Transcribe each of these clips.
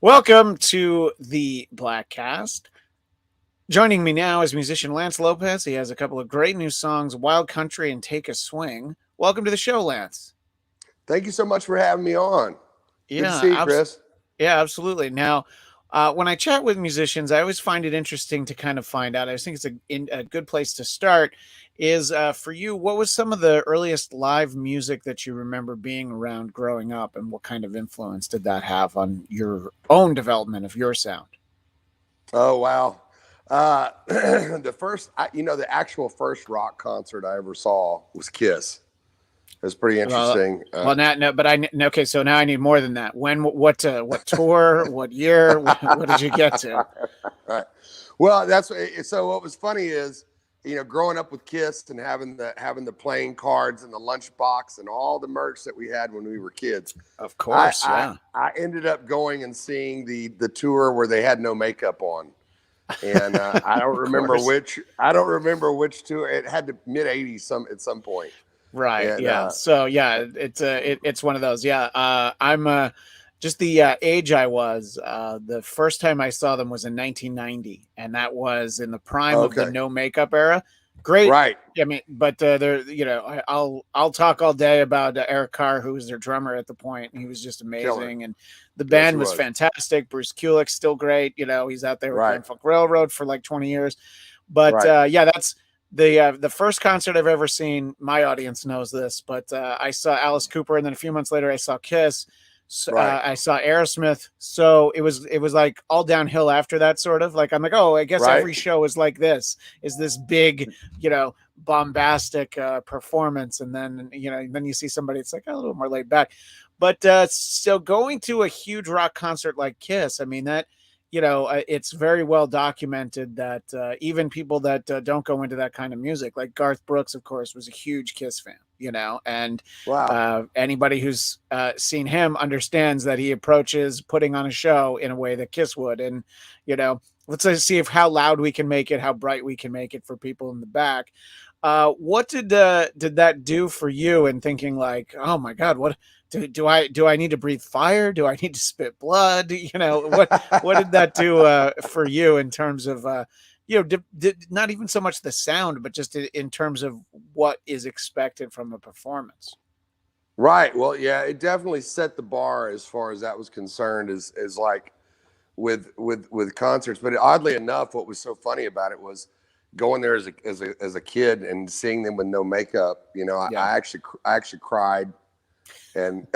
Welcome to the Bladtcast. Joining me now is musician Lance Lopez. He has a couple of great new songs, Wild Country and Take a Swing. Welcome to the show, Lance. Thank you so much for having me on. Good to Yeah, see you, Chris. yeah, absolutely. Now, when I chat with musicians, I always find it interesting to kind of find out. I think it's a good place to start. Is for you, what was some of the earliest live music that you remember being around growing up, and what kind of influence did that have on your own development of your sound? Oh, wow. The actual first rock concert I ever saw was Kiss. It was pretty Well, interesting. well, now, no, but okay. So now I need more than that. When, what tour, what year, what did you get to? Right. Well, so what was funny is, growing up with Kiss and having the playing cards and the lunchbox and all the merch that we had when we were kids. Of course, I, yeah. I ended up going and seeing the tour where they had no makeup on. And I don't remember which tour. It had to mid '80s at some point. Right. And Yeah. So yeah, it's one of those. Yeah. I'm just the age I was. The first time I saw them was in 1990, and that was in the prime of the okay, no makeup era. Great. right, I mean, but they're I'll talk all day about Eric Carr, who was their drummer at the point. He was just killer. amazing, and the Yes, he band was was. fantastic. Bruce Kulick's still great. He's out there with Right, Grand Funk Railroad for like 20 years. But right. yeah, that's the first concert I've ever seen. My audience knows this, but I saw Alice Cooper, and then a few months later, I saw Kiss. Right. I saw Aerosmith. So it was like all downhill after that. Sort of like I'm like, oh, I guess Right. every show is like this. Is this big, bombastic performance, and then you see somebody. It's like a little more laid back. But so going to a huge rock concert like Kiss, I mean that it's very well documented that even people that don't go into that kind of music, like Garth Brooks, of course, was a huge Kiss fan, and Wow. anybody who's seen him understands that he approaches putting on a show in a way that Kiss would. And, let's see if how loud we can make it, how bright we can make it for people in the back. What did that do for you in thinking like, oh my God, what do I need to breathe fire? Do I need to spit blood? What did that do for you in terms of not even so much the sound, but just in terms of what is expected from a performance? Right. Well, yeah, it definitely set the bar as far as that was concerned, as like with concerts. But oddly enough, what was so funny about it was going there as a kid and seeing them with no makeup. Yeah. I actually cried and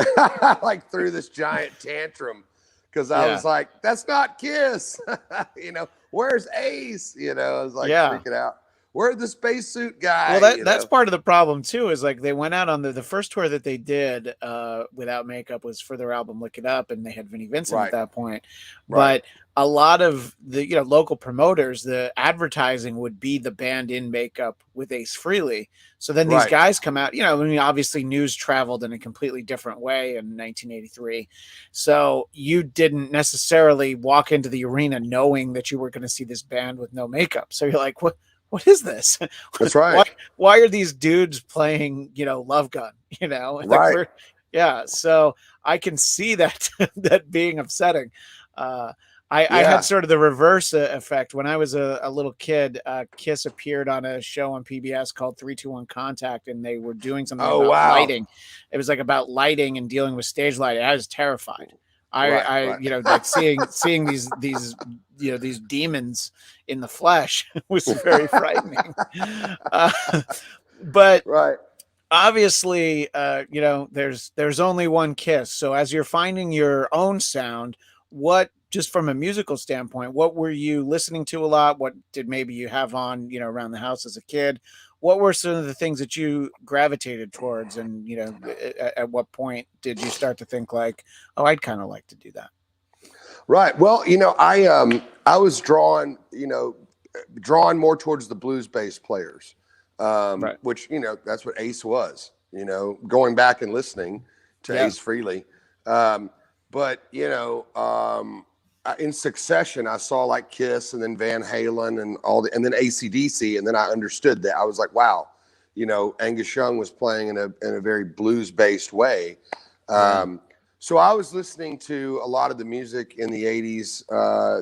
like threw this giant tantrum because I was like, "That's not Kiss." Where's Ace? I was like freaking out. Where's the spacesuit guy? Well, that's part of the problem too. Is like they went out on the first tour that they did without makeup was for their album "Look It Up," and they had Vinnie Vincent at that point. Right. But a lot of the local promoters, the advertising would be the band in makeup with Ace Frehley. So then these guys come out. Obviously news traveled in a completely different way in 1983. So you didn't necessarily walk into the arena knowing that you were going to see this band with no makeup. So you're like, what is this? That's right. Why are these dudes playing, Love Gun, Right. Yeah. So I can see that, that being upsetting. I had sort of the reverse effect when I was a little kid. Kiss appeared on a show on PBS called 321 Contact, and they were doing something about lighting. It was like about lighting and dealing with stage lighting. I was terrified. Like seeing these demons in the flesh was very frightening. But obviously, there's only one Kiss. So as you're finding your own sound, what, just from a musical standpoint, what were you listening to a lot? What did maybe you have on, around the house as a kid? What were some of the things that you gravitated towards? And, at what point did you start to think like, oh, I'd kind of like to do that? Right. Well, I was drawn more towards the blues-based players, which, that's what Ace was, going back and listening to Ace Frehley. But, in succession, I saw like Kiss and then Van Halen and then AC/DC. And then I understood that. I was like, wow, Angus Young was playing in a very blues based way. So I was listening to a lot of the music in the 80s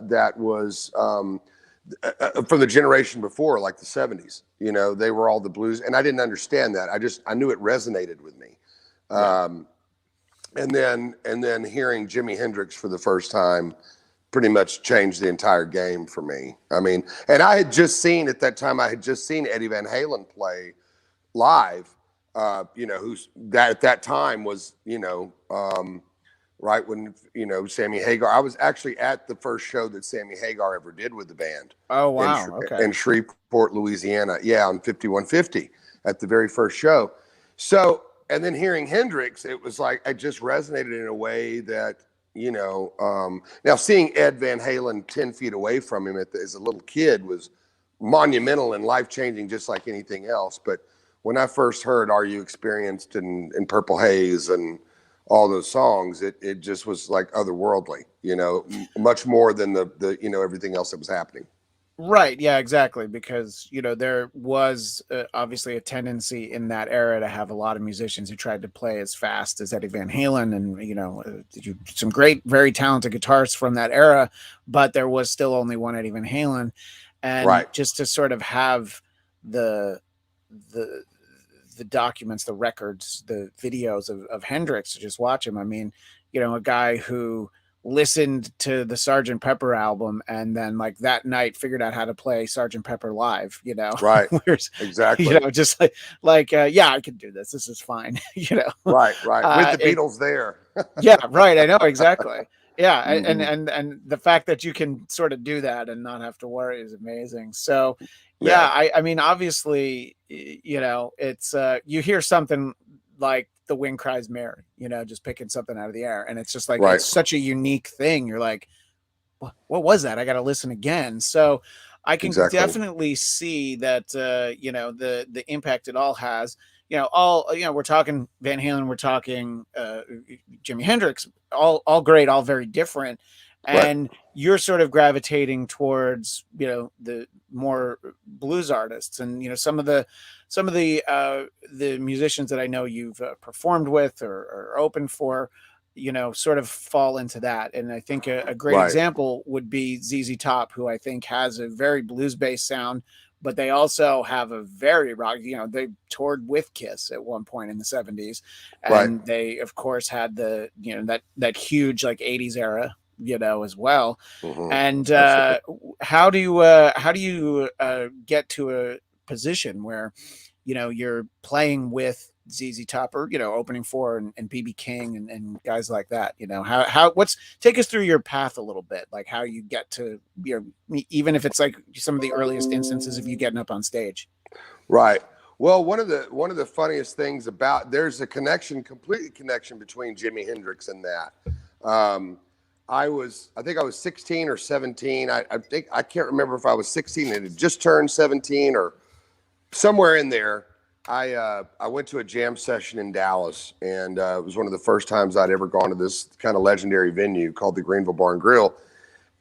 that was from the generation before, like the 70s. You know, they were all the blues, and I didn't understand that. I knew it resonated with me. And then hearing Jimi Hendrix for the first time pretty much changed the entire game for me. I mean, and I had just seen at that time, Eddie Van Halen play live. Who's that at that time was, right when, Sammy Hagar. I was actually at the first show that Sammy Hagar ever did with the band. Oh, wow. Okay. In Shreveport, Louisiana. Yeah, on 5150 at the very first show. So, and then hearing Hendrix, it was like, it just resonated in a way that, now seeing Ed Van Halen 10 feet away from him as a little kid was monumental and life-changing, just like anything else. But when I first heard Are You Experienced in Purple Haze and all those songs, it just was like otherworldly, much more than the everything else that was happening. Right. Yeah, exactly. Because, there was obviously a tendency in that era to have a lot of musicians who tried to play as fast as Eddie Van Halen and, some great, very talented guitarists from that era, but there was still only one Eddie Van Halen. And just to sort of have the documents, the records, the videos of Hendrix to just watch him. I mean, a guy who listened to the Sgt. Pepper album and then like that night figured out how to play Sgt. Pepper live, Right. Exactly. Just like yeah, I can do this. This is fine. Right. With the Beatles there. Yeah, right. I know. Exactly. Yeah. Mm-hmm. And the fact that you can sort of do that and not have to worry is amazing. So yeah. I mean, obviously, it's you hear something like The Wind Cries Mary, just picking something out of the air. And it's just like, it's such a unique thing. You're like, what was that? I got to listen again. So I can definitely see that, the impact it all has, we're talking Van Halen, we're talking Jimi Hendrix, all great, all very different. And you're sort of gravitating towards, the more blues artists and, some of the musicians that I know you've performed with or opened for, sort of fall into that. And I think a great example would be ZZ Top, who I think has a very blues-based sound, but they also have a very rock, they toured with Kiss at one point in the 70s. And they, of course, had the, that huge like 80s era, as well. Mm-hmm. And how do you get to a position where, you're playing with ZZ Top or, opening for and BB King and guys like that, take us through your path a little bit, like how you get to, even if it's like some of the earliest instances of you getting up on stage. Right. Well, one of the funniest things there's a complete connection between Jimi Hendrix and that. I think I was 16 or 17. I can't remember if I was 16 and had just turned 17 or somewhere in there. I went to a jam session in Dallas, and it was one of the first times I'd ever gone to this kind of legendary venue called the Greenville Bar and Grill.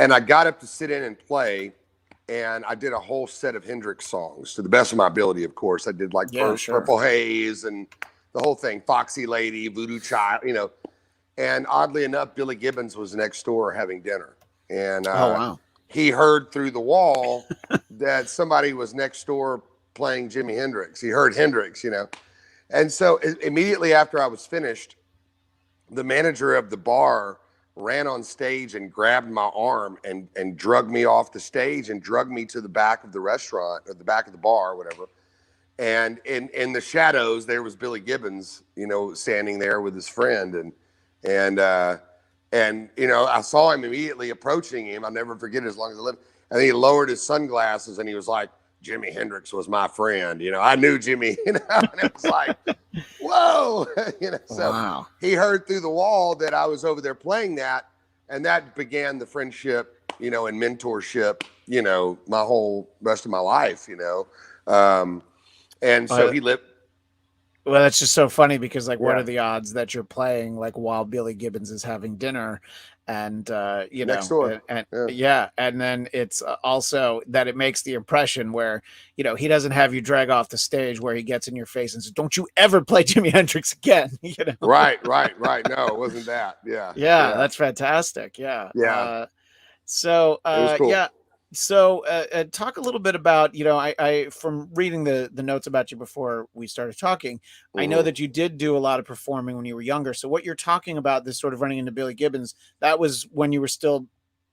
And I got up to sit in and play, and I did a whole set of Hendrix songs to the best of my ability, of course. I did like Purple Haze and the whole thing, Foxy Lady, Voodoo Child, And oddly enough, Billy Gibbons was next door having dinner. And he heard through the wall that somebody was next door playing Jimi Hendrix. He heard Hendrix, And so immediately after I was finished, the manager of the bar ran on stage and grabbed my arm and drugged me off the stage and drugged me to the back of the restaurant or the back of the bar or whatever. And in the shadows, there was Billy Gibbons, standing there with his friend. And I saw him immediately approaching him. I'll never forget it as long as I live. And he lowered his sunglasses and he was like, Jimi Hendrix was my friend. I knew Jimmy, and it was like, whoa, So he heard through the wall that I was over there playing that. And that began the friendship, and mentorship, my whole rest of my life, And so he lived. Well, that's just so funny because, like, what are Yeah, the odds that you're playing like while Billy Gibbons is having dinner, and next door. and Yeah, yeah, and then it's also that it makes the impression where he doesn't have you drag off the stage where he gets in your face and says, "Don't you ever play Jimi Hendrix again?" right. No, it wasn't that. Yeah, Yeah, yeah, that's fantastic. Yeah. yeah. So It was cool. yeah. So talk a little bit about I from reading the notes about you before we started talking, I know Hmm. that you did do a lot of performing when you were younger. So what you're talking about, this sort of running into Billy Gibbons, that was when you were still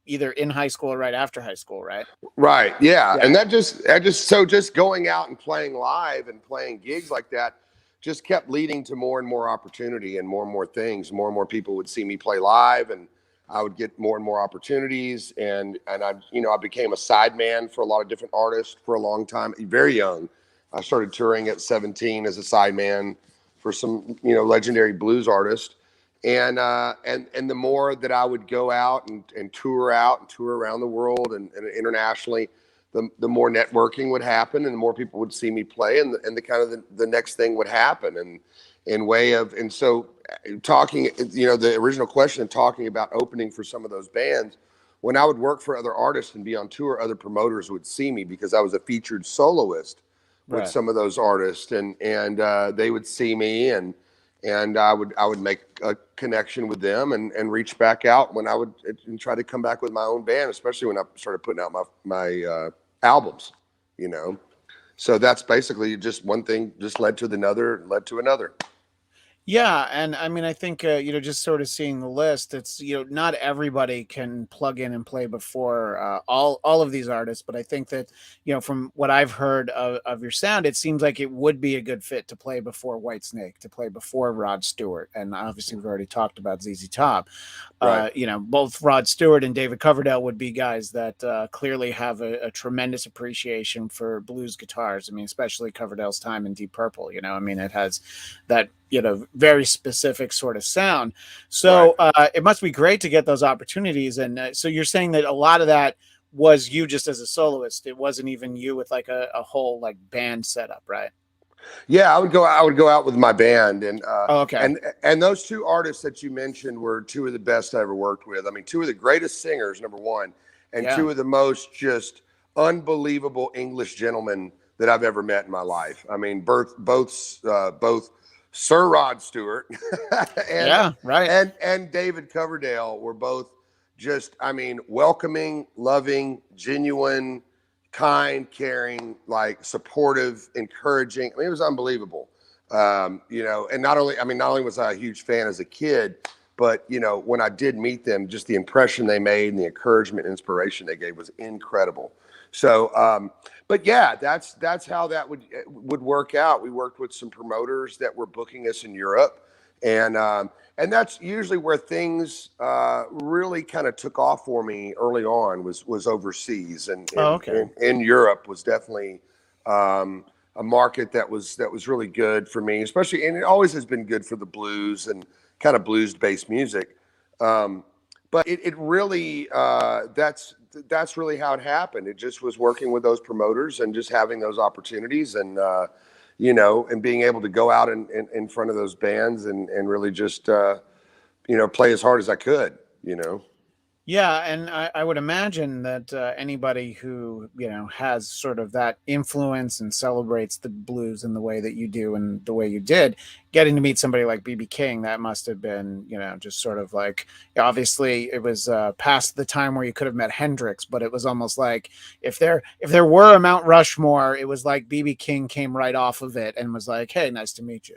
either in high school or right after high school, right? Right. Yeah. Yeah. And that just going out and playing live and playing gigs like that just kept leading to more and more opportunity and more things. More and more people would see me play live, and I would get more and more opportunities. And I became a sideman for a lot of different artists for a long time, very young. I started touring at 17 as a sideman for some, legendary blues artists. And the more that I would go out and tour around the world and internationally, the more networking would happen, and the more people would see me play, and the kind of the next thing would happen, and in way of and so talking, the original question, talking about opening for some of those bands. When I would work for other artists and be on tour, other promoters would see me because I was a featured soloist with Right. some of those artists, and they would see me, and I would make a connection with them, and reach back out when I would and try to come back with my own band, especially when I started putting out my albums, you know. So that's basically just one thing just led to another. Yeah, and I mean, I think just sort of seeing the list, it's not everybody can plug in and play before all of these artists, but I think that from what I've heard of your sound, it seems like it would be a good fit to play before Whitesnake, to play before Rod Stewart, and obviously we've already talked about ZZ Top. Right. Both Rod Stewart and David Coverdale would be guys that clearly have a tremendous appreciation for blues guitars. I mean, especially Coverdale's time in Deep Purple. I mean, it has that very specific sort of sound. Right. So it must be great to get those opportunities. And so you're saying that a lot of that was you just as a soloist. It wasn't even you with like a whole like band setup, right? Yeah, I would go out with my band, and Oh, okay. and those two artists that you mentioned were two of the best I ever worked with. I mean, two of the greatest singers, number one, and Yeah. two of the most just unbelievable English gentlemen that I've ever met in my life. I mean, both Sir Rod Stewart and Yeah. Right. and David Coverdale were both just, I mean, welcoming, loving, genuine, kind, caring, like supportive, encouraging. I mean, it was unbelievable. And not only was I a huge fan as a kid, but when I did meet them, just the impression they made and the encouragement and inspiration they gave was incredible. So, but yeah, that's how that would work out. We worked with some promoters that were booking us in Europe, and that's usually where things really kind of took off for me early on, was overseas, and Oh, in, okay. in, in Europe was definitely a market that was really good for me, especially, and it always has been good for the blues and kind of blues based music. Um, but it really that's really how it happened. It just was working with those promoters and just having those opportunities, and being able to go out in front of those bands and really just play as hard as I could. Yeah, and I would imagine that anybody who has sort of that influence and celebrates the blues in the way that you do and the way you did, getting to meet somebody like BB King, that must have been just sort of like, obviously it was past the time where you could have met Hendrix, but it was almost like if there were a Mount Rushmore, it was like BB King came right off of it and was like, hey, nice to meet you.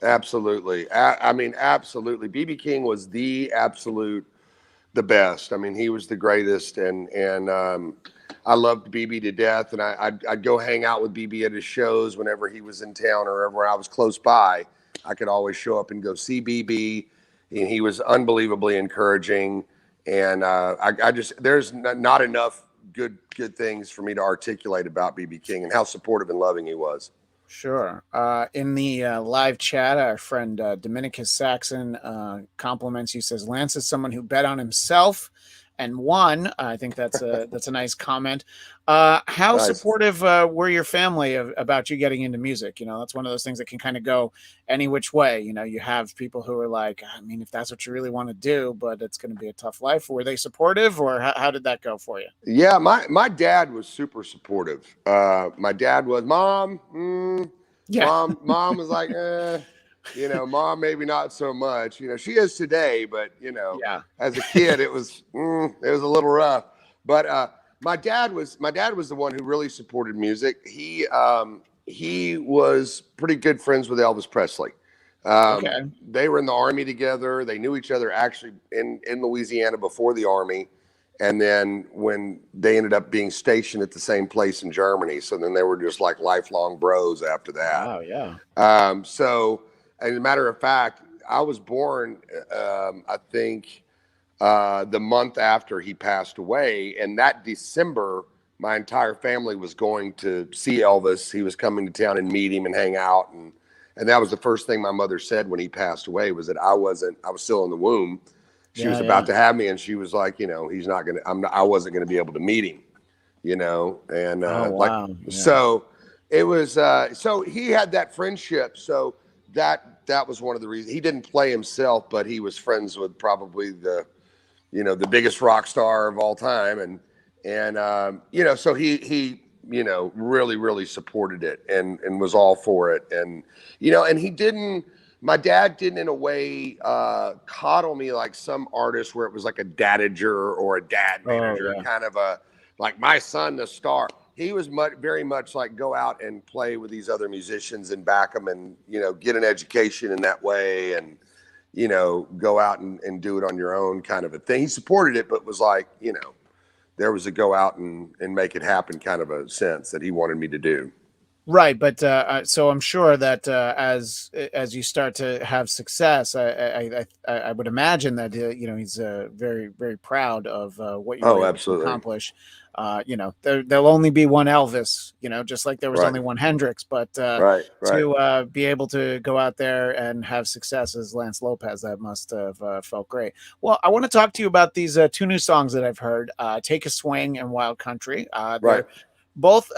Absolutely. I mean, absolutely. BB King was the best. I mean, he was the greatest, and I loved BB to death. And I'd go hang out with BB at his shows whenever he was in town or wherever I was close by. I could always show up and go see BB, and he was unbelievably encouraging. And I just there's not enough good things for me to articulate about BB King and how supportive and loving he was. Sure. In the live chat, our friend Dominicus Saxon compliments you, says Lance is someone who bet on himself and one. I think that's a nice comment. How Nice. supportive were your family about you getting into music? That's one of those things that can kind of go any which way. You have people who are like, I mean, if that's what you really want to do, but it's going to be a tough life. Were they supportive, or how did that go for you? Yeah, my dad was super supportive. My dad was Yeah. mom was like, mom maybe not so much. She is today, but Yeah. as a kid it was a little rough. But my dad was the one who really supported music. He was pretty good friends with Elvis Presley. Okay. They were in the army together. They knew each other actually in Louisiana before the army, and then when they ended up being stationed at the same place in Germany, so then they were just like lifelong bros after that. Wow. Yeah. So, as a matter of fact, I was born, I think, the month after he passed away, and that December, my entire family was going to see Elvis. He was coming to town and meet him and hang out, and that was the first thing my mother said when he passed away was that I was still in the womb. She was Yeah. about Yeah. to have me, and she was like, he's not gonna. I wasn't gonna be able to meet him, and Oh like wow. Yeah. so. It was so he had that friendship. So that was one of the reasons he didn't play himself, but he was friends with probably the biggest rock star of all time, and so he really really supported it and was all for it, and he didn't. My dad didn't, in a way, coddle me like some artists, where it was like a dadager or a dad Oh manager, yeah. kind of a like my son, the star. He was very much like go out and play with these other musicians and back them, and get an education in that way, and go out and do it on your own kind of a thing. He supported it, but was like, there was a go out and make it happen kind of a sense that he wanted me to do. Right, but so I'm sure that as you start to have success, I would imagine that he's very very proud of what you were Oh, able to absolutely. accomplish. There'll only be one Elvis, just like there was Right. only one Hendrix, but Right. Right. to be able to go out there and have success as Lance Lopez, that must have felt great. Well, I want to talk to you about these two new songs that I've heard, "Take a Swing" and "Wild Country." Right. They're both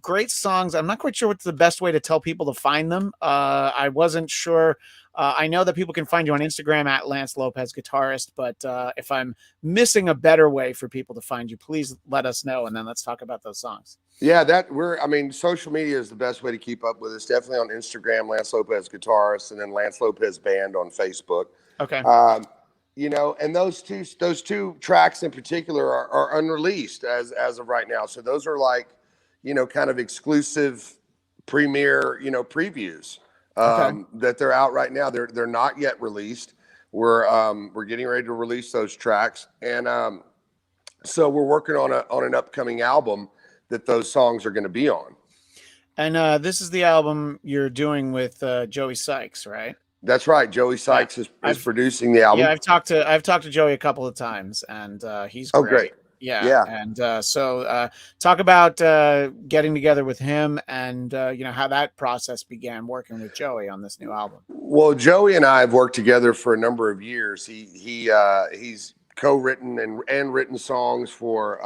great songs. I'm not quite sure what's the best way to tell people to find them. I wasn't sure. I know that people can find you on Instagram at Lance Lopez Guitarist, but if I'm missing a better way for people to find you, please let us know, and then let's talk about those songs. Yeah, I mean, social media is the best way to keep up with us. Definitely on Instagram, Lance Lopez Guitarist, and then Lance Lopez Band on Facebook. Okay. Um, and those two tracks in particular are unreleased as of right now. So those are like, kind of exclusive premiere, previews Okay. that they're out right now. They're not yet released. We're getting ready to release those tracks, and so we're working on an upcoming album that those songs are going to be on. And this is the album you're doing with Joey Sykes, right? That's right. Joey Yeah. Sykes is I've producing the Yeah, album. I've talked to Joey a couple of times, and he's Oh, great. great. Yeah, Yeah. and so talk about getting together with him, and how that process began working with Joey on this new album. Well, Joey and I have worked together for a number of years. He's co-written and written songs for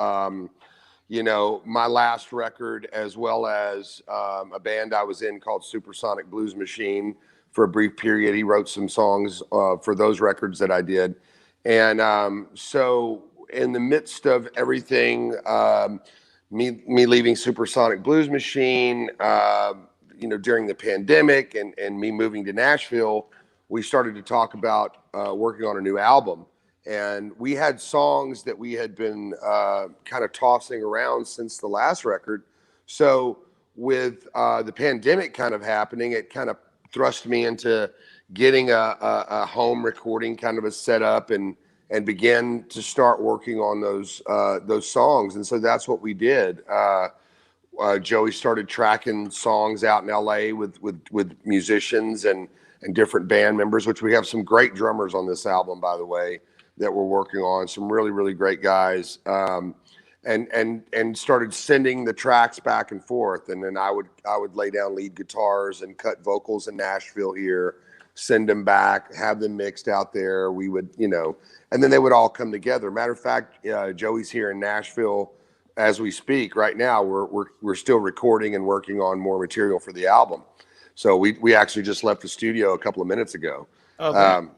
my last record, as well as a band I was in called Supersonic Blues Machine for a brief period. He wrote some songs for those records that I did, and so in the midst of everything, me leaving Supersonic Blues Machine, during the pandemic, and me moving to Nashville, we started to talk about working on a new album. And we had songs that we had been kind of tossing around since the last record. So with the pandemic kind of happening, it kind of thrust me into getting a home recording kind of a setup, and began to start working on those songs. And so that's what we did. Joey started tracking songs out in LA with musicians and different band members, which we have some great drummers on this album, by the way, that we're working on. Some really, really great guys. And started sending the tracks back and forth. And then I would lay down lead guitars and cut vocals in Nashville here. send them back, have them mixed out there. We would, and then they would all come together. Matter of fact, Joey's here in Nashville as we speak right now. We're still recording and working on more material for the album. So we actually just left the studio a couple of minutes ago. Okay.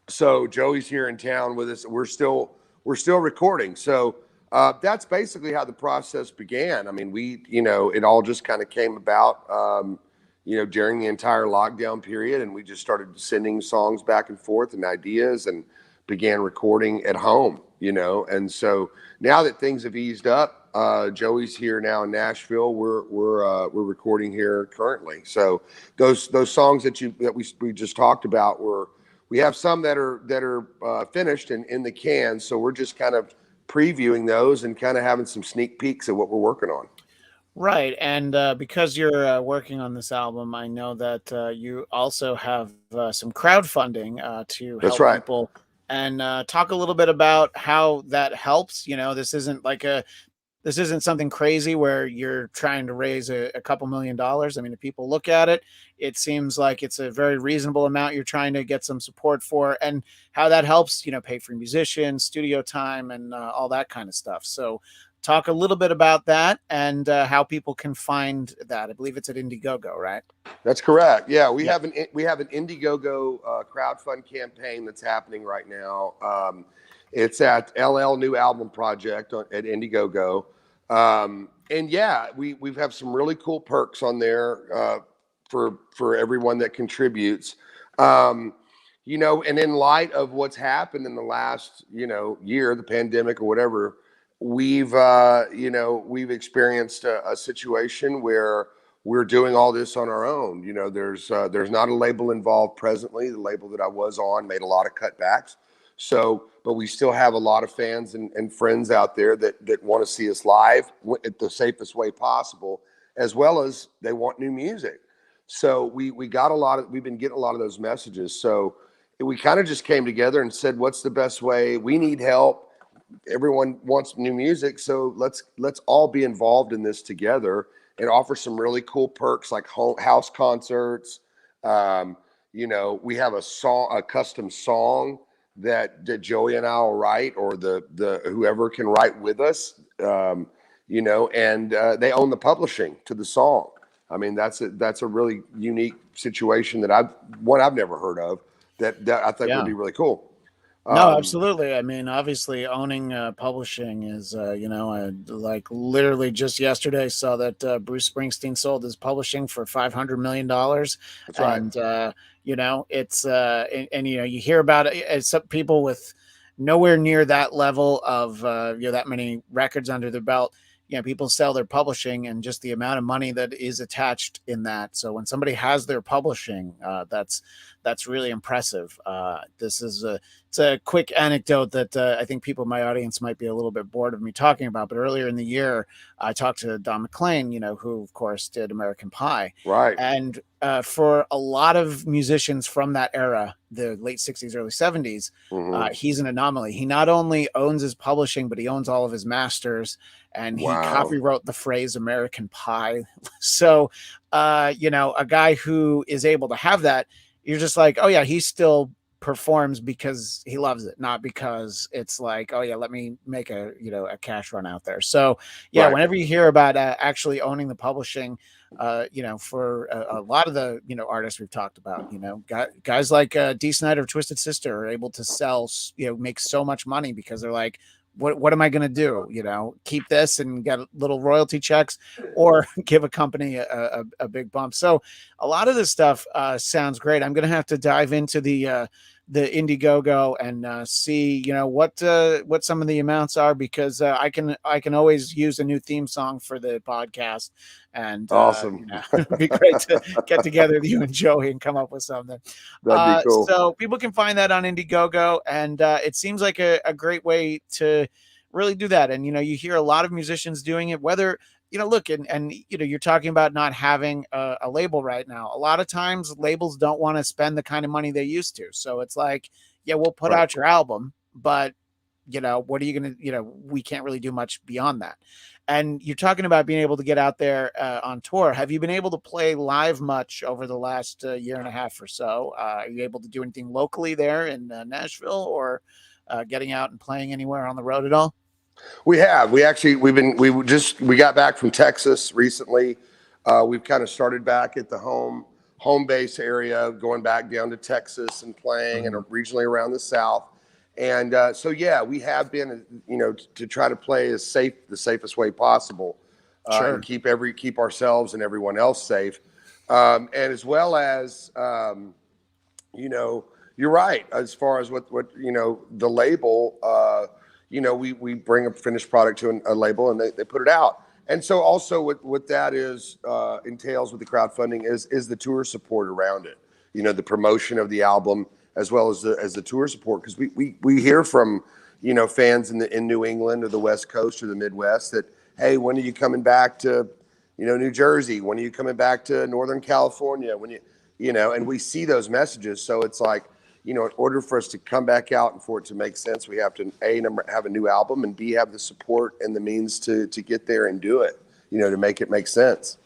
So Joey's here in town with us. We're still recording. So that's basically how the process began. I mean, it all just kind of came about, during the entire lockdown period, and we just started sending songs back and forth and ideas, and began recording at home. And so now that things have eased up, Joey's here now in Nashville. We're recording here currently. So those songs that we just talked about we have some that are finished and in the can. So we're just kind of previewing those and kind of having some sneak peeks at what we're working on. Right. And because you're working on this album, I know that you also have some crowdfunding to That's help right. people, and talk a little bit about how that helps. This isn't something crazy where you're trying to raise a couple $1,000,000. I mean, if people look at it, it seems like it's a very reasonable amount you're trying to get some support for, and how that helps, pay for musicians, studio time, and all that kind of stuff. So talk a little bit about that, and how people can find that. I believe it's at Indiegogo, right? That's correct. Yeah, we have an Indiegogo crowdfund campaign that's happening right now. It's at LL New Album Project at Indiegogo. And yeah, we have some really cool perks on there for everyone that contributes. And in light of what's happened in the last year, the pandemic or whatever, we've experienced a situation where we're doing all this on our own. There's not a label involved presently. The label that I was on made a lot of cutbacks. So, but we still have a lot of fans and friends out there that want to see us live at the safest way possible, as well as they want new music. So we've been getting a lot of those messages. So we kind of just came together and said, what's the best way? We need help. Everyone wants new music. So let's all be involved in this together and offer some really cool perks like house concerts. We have a custom song that Joey and I will write, or the whoever can write with us, and they own the publishing to the song. I mean, that's a really unique situation that I've never heard of that I think would be really cool. No, absolutely. I mean, obviously owning publishing is, like literally just yesterday saw that Bruce Springsteen sold his publishing for $500 million. That's right. And, it's, you hear about it. It's some people with nowhere near that level of, that many records under their belt. People sell their publishing, and just the amount of money that is attached in that. So when somebody has their publishing, that's really impressive. It's a quick anecdote that I think people in my audience might be a little bit bored of me talking about. But earlier in the year, I talked to Don McLean, who of course did American Pie. Right. And for a lot of musicians from that era, the late 60s, early 70s, he's an anomaly. He not only owns his publishing, but he owns all of his masters, and he copywrote the phrase American Pie. So, a guy who is able to have that, you're just like, oh yeah, he still performs because he loves it, not because it's like, oh yeah, let me make a cash run out there. So yeah, right. Whenever you hear about actually owning the publishing, for a lot of the artists we've talked about, guys like Dee Snider of Twisted Sister are able to sell, make so much money because they're like, what am I going to do? Keep this and get little royalty checks, or give a company a big bump. So a lot of this stuff sounds great. I'm going to have to dive into the Indiegogo and see, what some of the amounts are, because I can always use a new theme song for the podcast. And awesome. It'd be great to get together with you and Joey and come up with something. That'd be cool. So people can find that on Indiegogo, and it seems like a great way to really do that. And you hear a lot of musicians doing it, whether look, and you're talking about not having a label right now. A lot of times labels don't want to spend the kind of money they used to. So it's like, yeah, we'll put out your album, but what are you going to, we can't really do much beyond that. And you're talking about being able to get out there on tour. Have you been able to play live much over the last year and a half or so? Are you able to do anything locally there in Nashville, or getting out and playing anywhere on the road at all? We have. We got back from Texas recently. We've kind of started back at the home base area, going back down to Texas and playing, and Mhm. regionally around the South. And so yeah, we have been, to try to play the safest way possible, and Sure. keep ourselves and everyone else safe, and as well as, you know, you're right as far as what the label. We bring a finished product to a label and they put it out. And so also what that is, entails with the crowdfunding is the tour support around it. The promotion of the album as well as the tour support, because we hear from fans in New England or the West Coast or the Midwest that, hey, when are you coming back to New Jersey? When are you coming back to Northern California? And we see those messages. So it's like, in order for us to come back out and for it to make sense, we have to have a new album, and B, have the support and the means to get there and do it, to make it make sense.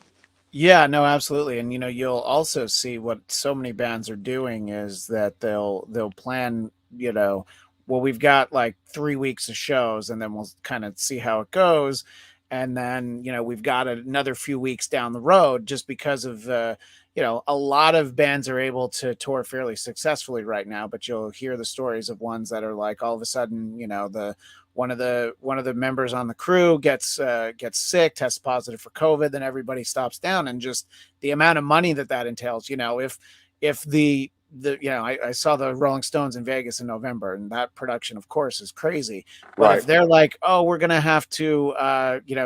Yeah, no, absolutely. And you'll also see what so many bands are doing is that they'll plan, well, we've got like 3 weeks of shows, and then we'll kind of see how it goes. And then, we've got another few weeks down the road, just because of a lot of bands are able to tour fairly successfully right now, but you'll hear the stories of ones that are like, all of a sudden, the one of the members on the crew gets sick, tests positive for COVID, then everybody stops down, and just the amount of money that entails. If I saw the Rolling Stones in Vegas in November, and that production, of course, is crazy. But Right. if they're like, oh, we're gonna have to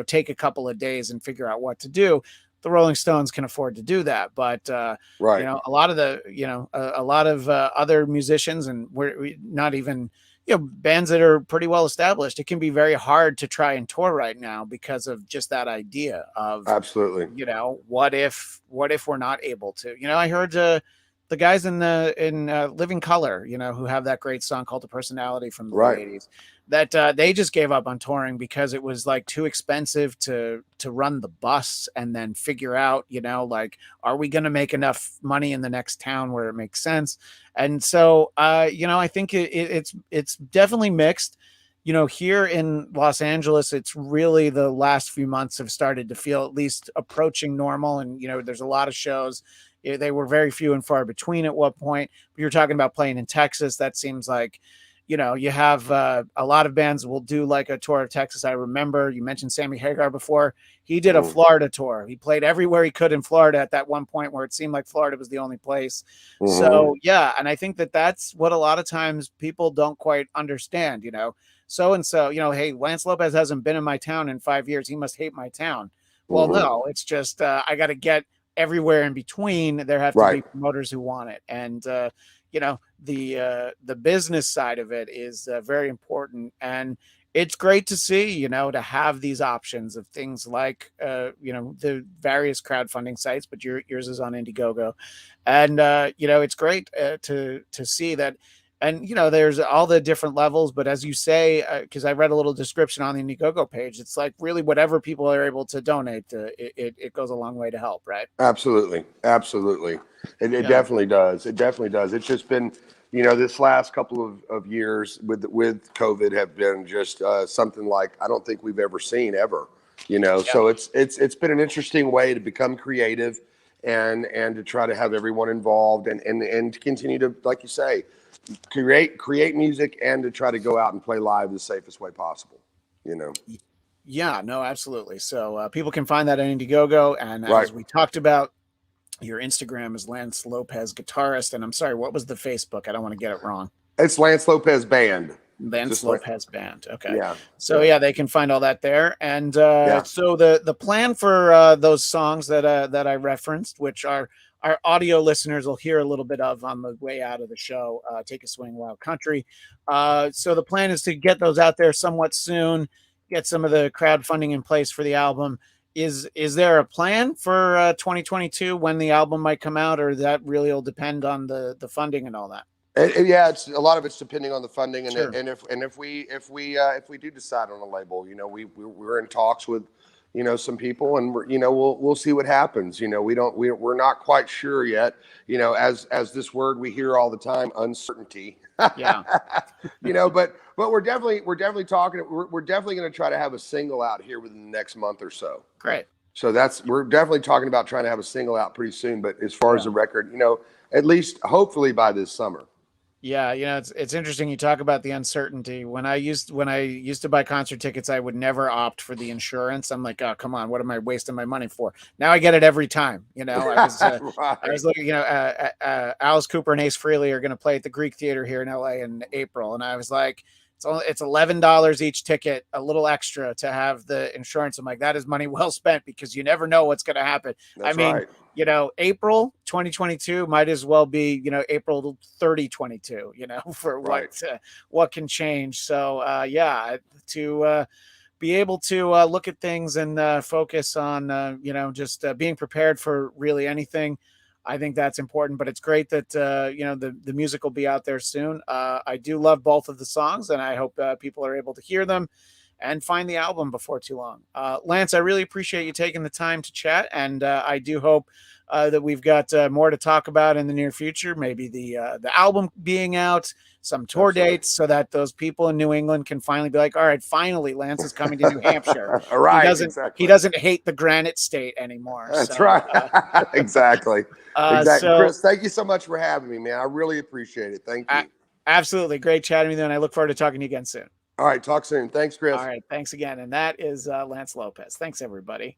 take a couple of days and figure out what to do, the Rolling Stones can afford to do that. But Right. a lot of a lot of other musicians, and we're not even bands that are pretty well established, it can be very hard to try and tour right now because of just that idea of, Absolutely. what if we're not able to. I heard the guys in Living Color, who have that great song called The Personality from the late Right. 80s, that they just gave up on touring because it was like too expensive to run the bus and then figure out, like, are we going to make enough money in the next town where it makes sense? And so, I think it's definitely mixed. Here in Los Angeles, it's really the last few months have started to feel at least approaching normal. And, there's a lot of shows. They were very few and far between at one point. But you're talking about playing in Texas. That seems like, you have a lot of bands will do like a tour of Texas. I remember you mentioned Sammy Hagar before. He did a Mm-hmm. Florida tour. He played everywhere he could in Florida at that one point where it seemed like Florida was the only place. Mm-hmm. So, yeah. And I think that's what a lot of times people don't quite understand, so and so, hey, Lance Lopez hasn't been in my town in 5 years. He must hate my town. Well, Mm-hmm. no, it's just I got to get everywhere in between. There have to Right. be promoters who want it, and the business side of it is very important. And it's great to see, to have these options of things like the various crowdfunding sites, but yours is on Indiegogo, and it's great to see that. And there's all the different levels, but as you say, because I read a little description on the Indiegogo page, it's like really whatever people are able to donate, it goes a long way to help, right? Absolutely. Absolutely. It Yeah. definitely does. It definitely does. It's just been, this last couple of years with COVID have been just, something like I don't think we've ever seen ever. Yeah. So it's been an interesting way to become creative and to try to have everyone involved and to continue to, like you say, create music and to try to go out and play live the safest way possible. You know. Yeah, no, absolutely. So people can find that on Indiegogo. And Right. as we talked about, your Instagram is Lance Lopez Guitarist. And I'm sorry, what was the Facebook? I don't want to get it wrong. It's Lance Lopez Band. Lance Just like, Lopez Band. Okay. yeah. So Yeah. yeah, they can find all that there. And Yeah. so the plan for those songs that I referenced, which our audio listeners will hear a little bit of on the way out of the show, Take a Swing, Wild Country. So the plan is to get those out there somewhat soon, get some of the crowdfunding in place for the album. Is there a plan for 2022 when the album might come out, or that really will depend on the funding and all that? Yeah, it's a lot of it's depending on the funding, and Sure. if we do decide on a label, we're in talks with some people, and we'll see what happens. We're not quite sure yet. As this word we hear all the time, uncertainty. Yeah. But we're definitely talking. We're definitely going to try to have a single out here within the next month or so. Great. So we're definitely talking about trying to have a single out pretty soon. But as far as Yeah. the record, at least hopefully by this summer. Yeah, it's interesting you talk about the uncertainty. When I used to buy concert tickets, I would never opt for the insurance. I'm like, oh, come on, what am I wasting my money for? Now I get it every time. Right. I was looking, Alice Cooper and Ace Frehley are going to play at the Greek Theater here in LA in April, and I was like, it's $11 each ticket, a little extra to have the insurance. I'm like, that is money well spent, because you never know what's going to happen. That's right. April 2022 might as well be, April 30, 22, for Right. what can change. So, to be able to look at things and focus on, just being prepared for really anything. I think that's important, but it's great that, the music will be out there soon. I do love both of the songs, and I hope people are able to hear them and find the album before too long. Lance, I really appreciate you taking the time to chat, and I do hope that we've got more to talk about in the near future. Maybe the album being out, some tour dates, so that those people in New England can finally be like, all right, finally Lance is coming to New Hampshire. Right. He doesn't hate the Granite State anymore. That's right. Exactly. So, Chris, thank you so much for having me, man. I really appreciate it. Thank you. Absolutely. Great chatting with you, and I look forward to talking to you again soon. All right. Talk soon. Thanks, Chris. All right. Thanks again. And that is Lance Lopez. Thanks, everybody.